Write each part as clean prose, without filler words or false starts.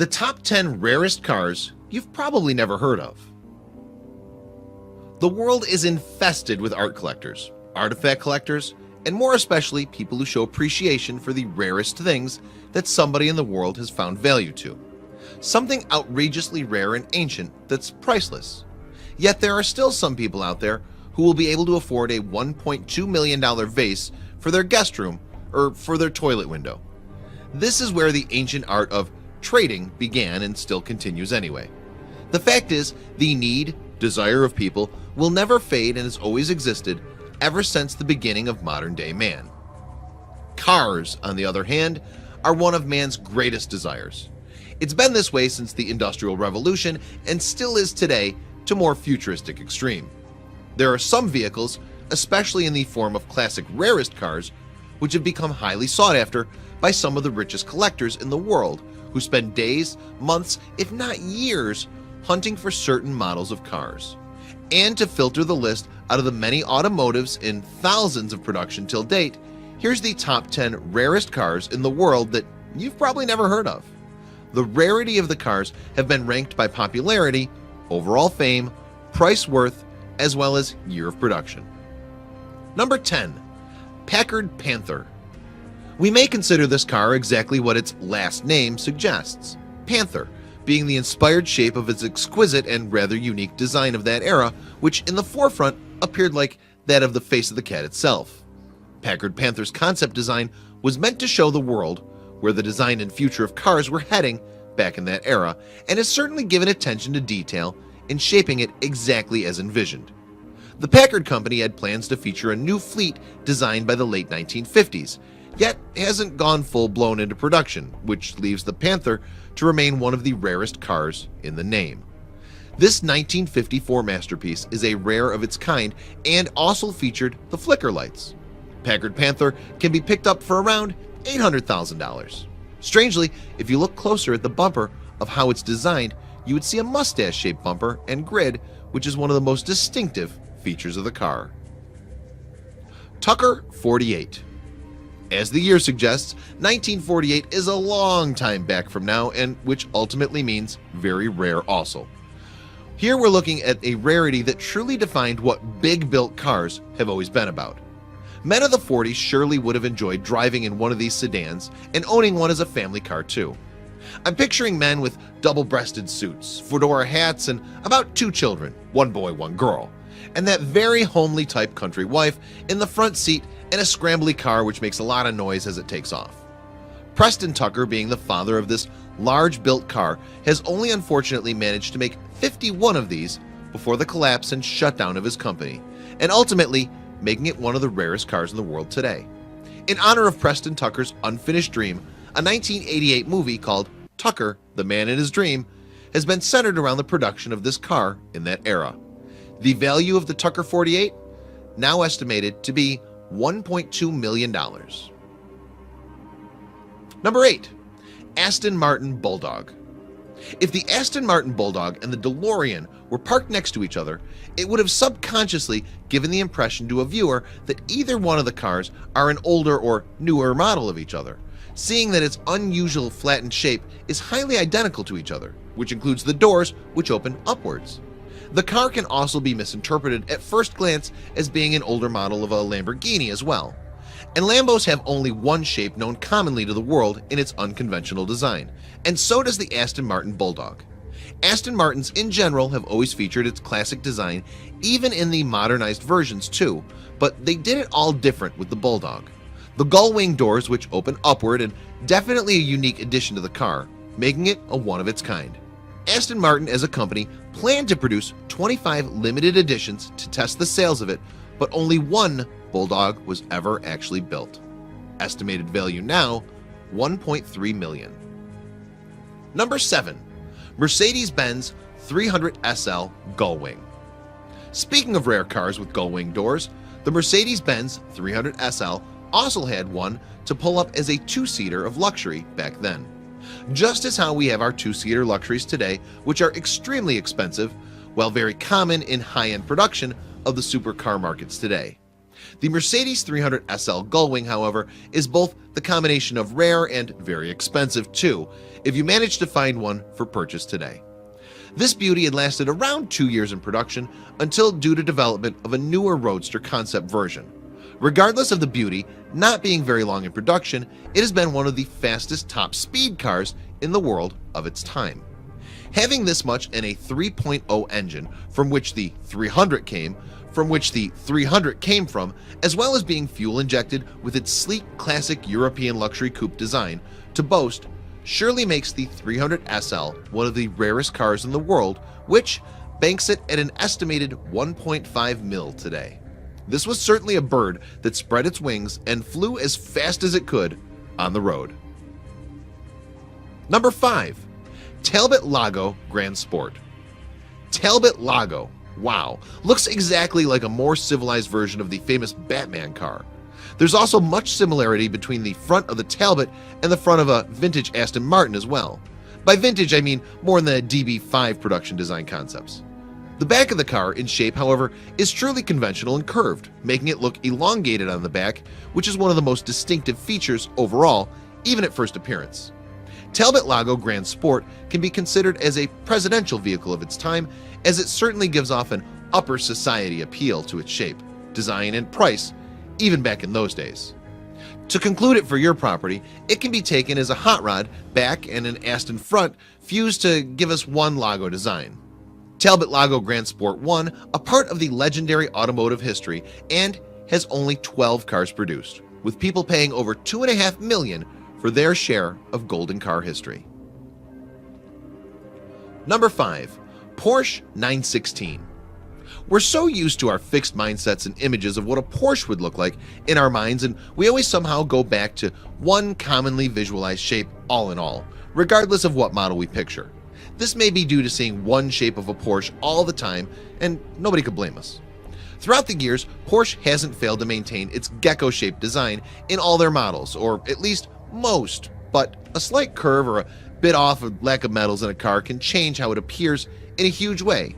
The top 10 rarest cars you've probably never heard of. The world is infested with art collectors, artifact collectors, and more especially people who show appreciation for the rarest things that somebody in the world has found value to. Something outrageously rare and ancient that's priceless. Yet there are still some people out there who will be able to afford a $1.2 million vase for their guest room or for their toilet window. This is where the ancient art of trading began and still continues anyway. The fact is, the need, desire of people will never fade and has always existed ever since the beginning of modern day man. Cars, on the other hand, are one of man's greatest desires. It's been this way since the Industrial Revolution and still is today to more futuristic extreme. There are some vehicles, especially in the form of classic rarest cars, which have become highly sought after by some of the richest collectors in the world who spend days, months, if not years, hunting for certain models of cars. And to filter the list out of the many automotives in thousands of production till date, here's the top 10 rarest cars in the world that you've probably never heard of. The rarity of the cars have been ranked by popularity, overall fame, price worth, as well as year of production. Number 10. Packard Panther. We may consider this car exactly what its last name suggests, Panther, being the inspired shape of its exquisite and rather unique design of that era, which in the forefront appeared like that of the face of the cat itself. Packard Panther's concept design was meant to show the world where the design and future of cars were heading back in that era, and has certainly given attention to detail in shaping it exactly as envisioned. The Packard Company had plans to feature a new fleet designed by the late 1950s, yet hasn't gone full-blown into production, which leaves the Panther to remain one of the rarest cars in the name. This 1954 masterpiece is a rare of its kind and also featured the flicker lights. Packard Panther can be picked up for around $800,000. Strangely, if you look closer at the bumper of how it's designed, you would see a mustache-shaped bumper and grid, which is one of the most distinctive features of the car. Tucker 48. As the year suggests, 1948 is a long time back from now, and which ultimately means very rare also. Here we're looking at a rarity that truly defined what big-built cars have always been about. Men of the 40s surely would have enjoyed driving in one of these sedans and owning one as a family car too. I'm picturing men with double-breasted suits, fedora hats, and about 2 children, 1 boy, 1 girl, and that very homely type country wife in the front seat in a scrambly car which makes a lot of noise as it takes off. Preston Tucker, being the father of this large-built car, has only unfortunately managed to make 51 of these before the collapse and shutdown of his company, and ultimately making it one of the rarest cars in the world today. In honor of Preston Tucker's unfinished dream, a 1988 movie called Tucker, the Man in His Dream, has been centered around the production of this car in that era. The value of the Tucker 48 now estimated to be $1.2 million. Number 8. Aston Martin Bulldog. If the Aston Martin Bulldog and the DeLorean were parked next to each other, it would have subconsciously given the impression to a viewer that either one of the cars are an older or newer model of each other, seeing that its unusual flattened shape is highly identical to each other, which includes the doors which open upwards. The car can also be misinterpreted at first glance as being an older model of a Lamborghini as well. And Lambos have only one shape known commonly to the world in its unconventional design, and so does the Aston Martin Bulldog. Aston Martins in general have always featured its classic design, even in the modernized versions too, but they did it all different with the Bulldog. The gull wing doors which open upward, and definitely a unique addition to the car, making it a one of its kind. Aston Martin as a company planned to produce 25 limited editions to test the sales of it, but only one Bulldog was ever actually built. Estimated value now, $1.3 million. Number 7. Mercedes-Benz 300 SL Gullwing. Speaking of rare cars with gullwing doors, the Mercedes-Benz 300 SL also had one to pull up as a 2-seater of luxury back then. Just as how we have our 2-seater luxuries today, which are extremely expensive, while very common in high-end production of the supercar markets today. The Mercedes 300 SL Gullwing, however, is both the combination of rare and very expensive too, if you manage to find one for purchase today. This beauty had lasted around 2 years in production until due to development of a newer Roadster concept version. Regardless of the beauty not being very long in production, it has been one of the fastest top speed cars in the world of its time. Having this much in a 3.0 engine from which the 300 came from, as well as being fuel injected with its sleek classic European luxury coupe design to boast, surely makes the 300 SL one of the rarest cars in the world, which banks it at an estimated 1.5 mil today. This was certainly a bird that spread its wings and flew as fast as it could on the road. Number 5. Talbot Lago Grand Sport. Talbot Lago, wow, looks exactly like a more civilized version of the famous Batman car. There's also much similarity between the front of the Talbot and the front of a vintage Aston Martin as well. By vintage, I mean more in the DB5 production design concepts. The back of the car in shape, however, is truly conventional and curved, making it look elongated on the back, which is one of the most distinctive features overall, even at first appearance. Talbot Lago Grand Sport can be considered as a presidential vehicle of its time, as it certainly gives off an upper society appeal to its shape, design, and price, even back in those days. To conclude it for your property, it can be taken as a hot rod back and an Aston front fused to give us one Lago design. Talbot Lago Grand Sport 1, a part of the legendary automotive history, and has only 12 cars produced, with people paying over $2.5 million for their share of golden car history. Number 5. Porsche 916. We're so used to our fixed mindsets and images of what a Porsche would look like in our minds, and we always somehow go back to one commonly visualized shape all in all, regardless of what model we picture. This may be due to seeing one shape of a Porsche all the time, and nobody could blame us. Throughout the years, Porsche hasn't failed to maintain its gecko-shaped design in all their models, or at least most, but a slight curve or a bit off of lack of metals in a car can change how it appears in a huge way.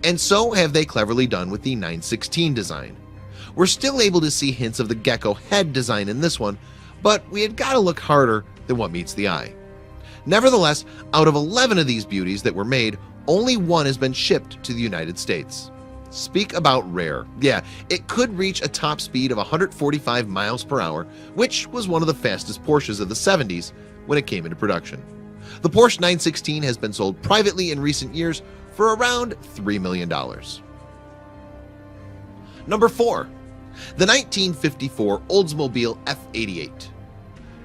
And so have they cleverly done with the 916 design. We're still able to see hints of the gecko head design in this one, but we had got to look harder than what meets the eye. Nevertheless, out of 11 of these beauties that were made, only one has been shipped to the United States. Speak about rare. Yeah, it could reach a top speed of 145 miles per hour, which was one of the fastest Porsches of the 70s when it came into production. The Porsche 916 has been sold privately in recent years for around $3 million. Number 4. The 1954 Oldsmobile F88.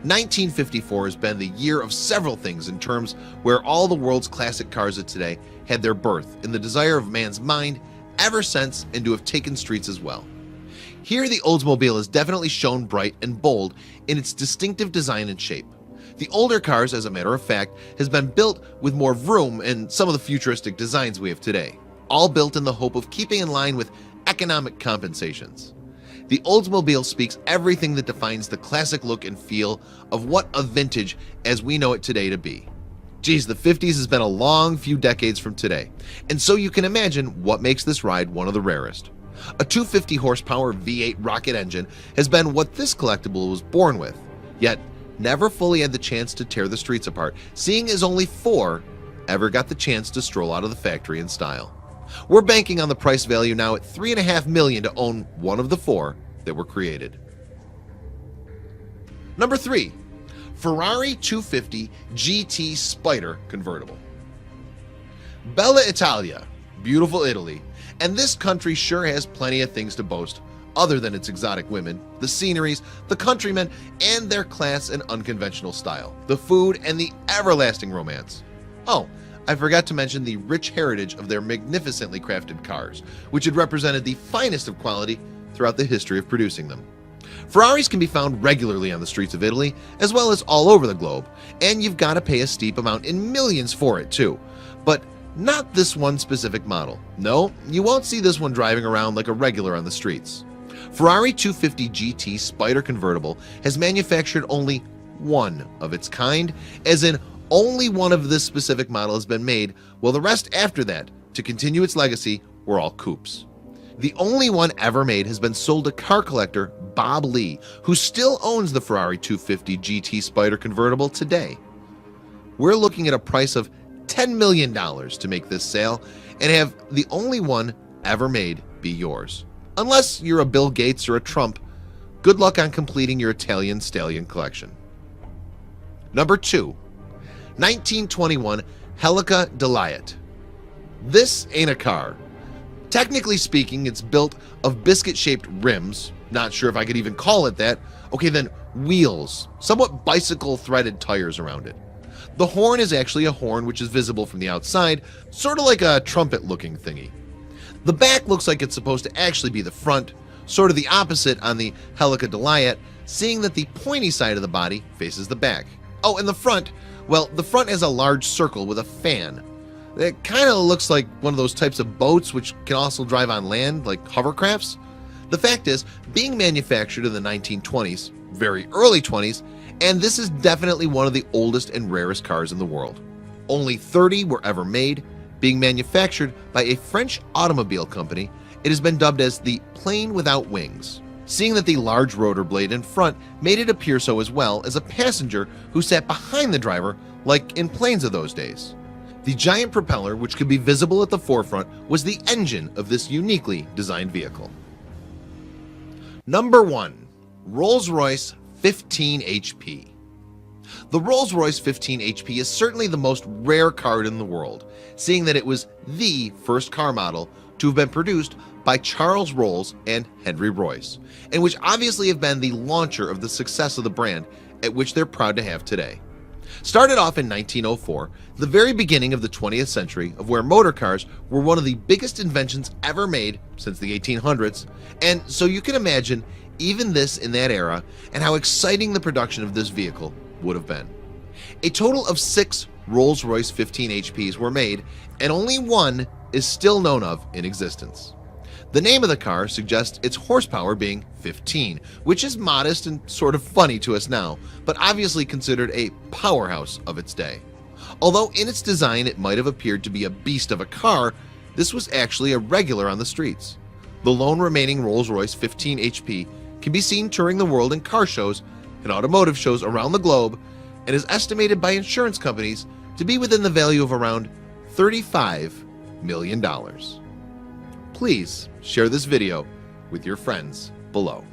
1954 has been the year of several things in terms where all the world's classic cars of today had their birth in the desire of man's mind ever since, and to have taken streets as well. Here the Oldsmobile is definitely shown bright and bold in its distinctive design and shape. The older cars, as a matter of fact, has been built with more vroom and some of the futuristic designs we have today, all built in the hope of keeping in line with economic compensations. The Oldsmobile speaks everything that defines the classic look and feel of what a vintage as we know it today to be. Geez, the 50s has been a long few decades from today, and so you can imagine what makes this ride one of the rarest. A 250 horsepower V8 rocket engine has been what this collectible was born with, yet never fully had the chance to tear the streets apart, seeing as only 4 ever got the chance to stroll out of the factory in style. We're banking on the price value now at $3.5 million to own one of the 4 that were created. Number 3. Ferrari 250 GT Spider Convertible. Bella Italia, beautiful Italy, and this country sure has plenty of things to boast other than its exotic women, the sceneries, the countrymen, and their class and unconventional style, the food, and the everlasting romance. Oh, I forgot to mention the rich heritage of their magnificently crafted cars, which had represented the finest of quality throughout the history of producing them. Ferraris can be found regularly on the streets of Italy, as well as all over the globe, and you've got to pay a steep amount in millions for it too. But not this one specific model. No, you won't see this one driving around like a regular on the streets. Ferrari 250 GT Spider Convertible has manufactured only one of its kind, as in only one of this specific model has been made, while the rest after that, to continue its legacy, were all coupes. The only one ever made has been sold to car collector Bob Lee, who still owns the Ferrari 250 GT Spider convertible today. We're looking at a price of $10 million to make this sale and have the only one ever made be yours. Unless you're a Bill Gates or a Trump, good luck on completing your Italian stallion collection. Number 2, 1921 Helica Deliat. This ain't a car. Technically speaking, it's built of biscuit-shaped rims. Not sure if I could even call it that. Okay, then wheels, somewhat bicycle-threaded tires around it. The horn is actually a horn which is visible from the outside, sort of like a trumpet-looking thingy. The back looks like it's supposed to actually be the front, sort of the opposite on the Helica Deliat, seeing that the pointy side of the body faces the back. Oh, and the front, well, the front has a large circle with a fan. It kind of looks like one of those types of boats which can also drive on land, like hovercrafts. The fact is, being manufactured in the 1920s, very early 20s, and this is definitely one of the oldest and rarest cars in the world. Only 30 were ever made. Being manufactured by a French automobile company, it has been dubbed as the plane without wings, seeing that the large rotor blade in front made it appear so, as well as a passenger who sat behind the driver like in planes of those days. The giant propeller, which could be visible at the forefront, was the engine of this uniquely designed vehicle. Number 1, Rolls-Royce 15 HP. The Rolls-Royce 15 HP is certainly the most rare car in the world, seeing that it was the first car model to have been produced by Charles Rolls and Henry Royce, and which obviously have been the launcher of the success of the brand, at which they're proud to have today. Started off in 1904, the very beginning of the 20th century, of where motor cars were one of the biggest inventions ever made since the 1800s, and so you can imagine even this in that era and how exciting the production of this vehicle would have been. A total of 6 Rolls-Royce 15 HPs were made, and only one is still known of in existence. The name of the car suggests its horsepower being 15, which is modest and sort of funny to us now, but obviously considered a powerhouse of its day. Although in its design it might have appeared to be a beast of a car, this was actually a regular on the streets. The lone remaining Rolls-Royce 15 HP can be seen touring the world in car shows and automotive shows around the globe, and is estimated by insurance companies to be within the value of around $35 million. Please share this video with your friends below.